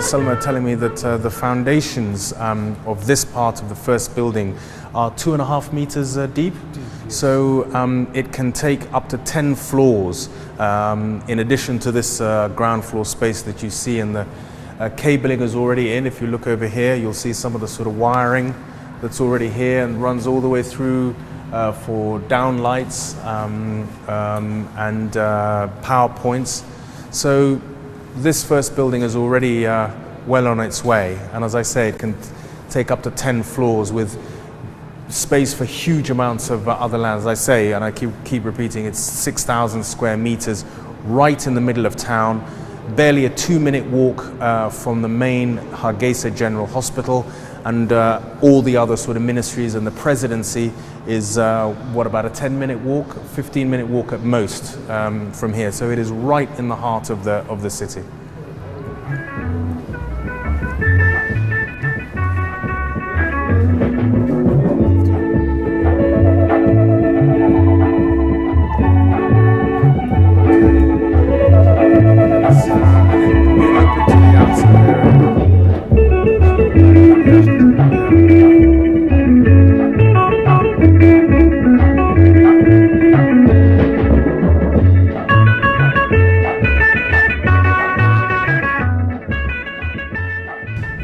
Salma telling me that the foundations of this part of the first building are 2.5 meters deep. So it can take up to 10 floors in addition to this ground floor space that you see, and the cabling is already in. If you look over here, you'll see some of the sort of wiring that's already here and runs all the way through for downlights and power points. So this first building is already well on its way, and as I say, it can take up to 10 floors with space for huge amounts of other land. As I say, and I keep repeating, it's 6,000 square meters right in the middle of town, barely a 2-minute walk from the main Hargeisa General Hospital, and all the other sort of ministries, and the presidency is what, about a 10-minute walk, 15-minute walk at most from here. So it is right in the heart of the city.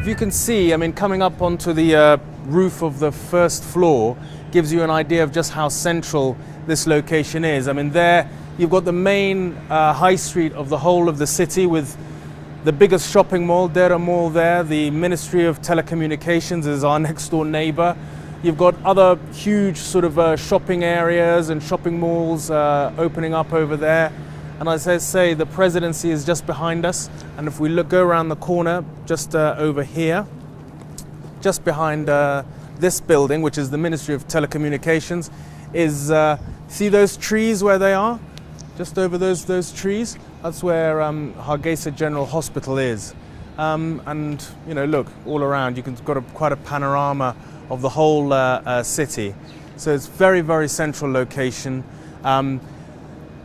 You can see, I mean, coming up onto the roof of the first floor gives you an idea of just how central this location is. I mean, there you've got the main high street of the whole of the city with the biggest shopping mall, Diray Mall there. The Ministry of Telecommunications is our next door neighbor. You've got other huge sort of shopping areas and shopping malls opening up over there. And as I say, the presidency is just behind us. And if we go around the corner, just over here, just behind this building, which is the Ministry of Telecommunications, is, see those trees where they are? Just over those trees? That's where Hargeisa General Hospital is. And, you know, look, all around, you've got quite a panorama of the whole city. So it's very, very central location.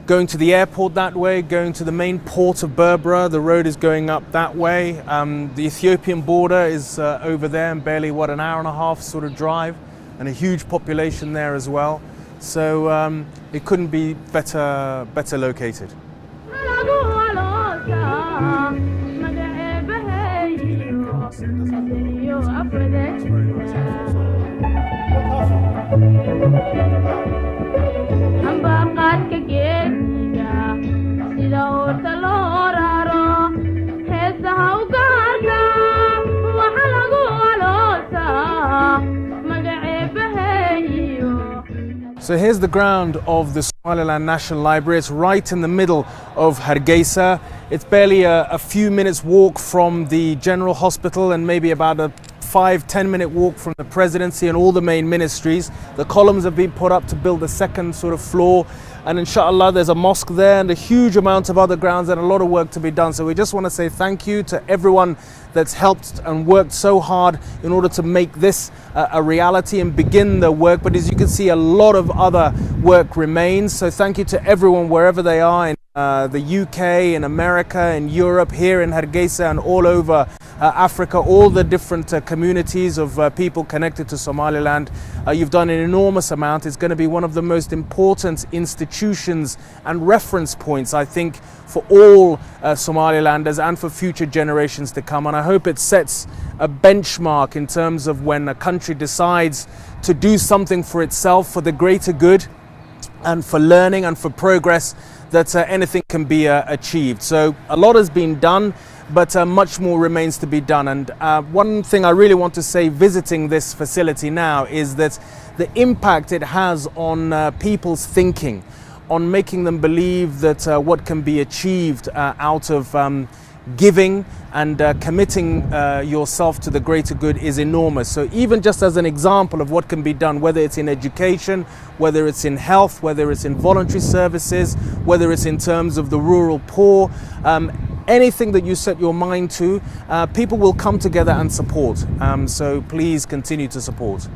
Going to the airport that way, going to the main port of Berbera, the road is going up that way. The Ethiopian border is over there, and barely, what, an hour and a half sort of drive, and a huge population there as well. So it couldn't be better located. So here's the ground of the Somaliland National Library. It's right in the middle of Hargeisa. It's barely a few minutes walk from the General Hospital, and maybe about a 5-10 minute walk from the presidency and all the main ministries. The columns have been put up to build the second sort of floor, and inshallah there's a mosque there and a huge amount of other grounds and a lot of work to be done. So we just want to say thank you to everyone that's helped and worked so hard in order to make this a reality and begin the work. But as you can see, a lot of other work remains. So thank you to everyone wherever they are, in the UK, in America, in Europe, here in Hargeisa, and all over Africa, all the different communities of people connected to Somaliland. You've done an enormous amount. It's going to be one of the most important institutions and reference points, I think, for all Somalilanders and for future generations to come. And I hope it sets a benchmark in terms of when a country decides to do something for itself, for the greater good, and for learning and for progress, that anything can be achieved. So a lot has been done, but much more remains to be done. And one thing I really want to say visiting this facility now is that the impact it has on people's thinking, on making them believe that what can be achieved out of giving and committing yourself to the greater good is enormous. So even just as an example of what can be done, whether it's in education, whether it's in health, whether it's in voluntary services, whether it's in terms of the rural poor, anything that you set your mind to, people will come together and support. So please continue to support.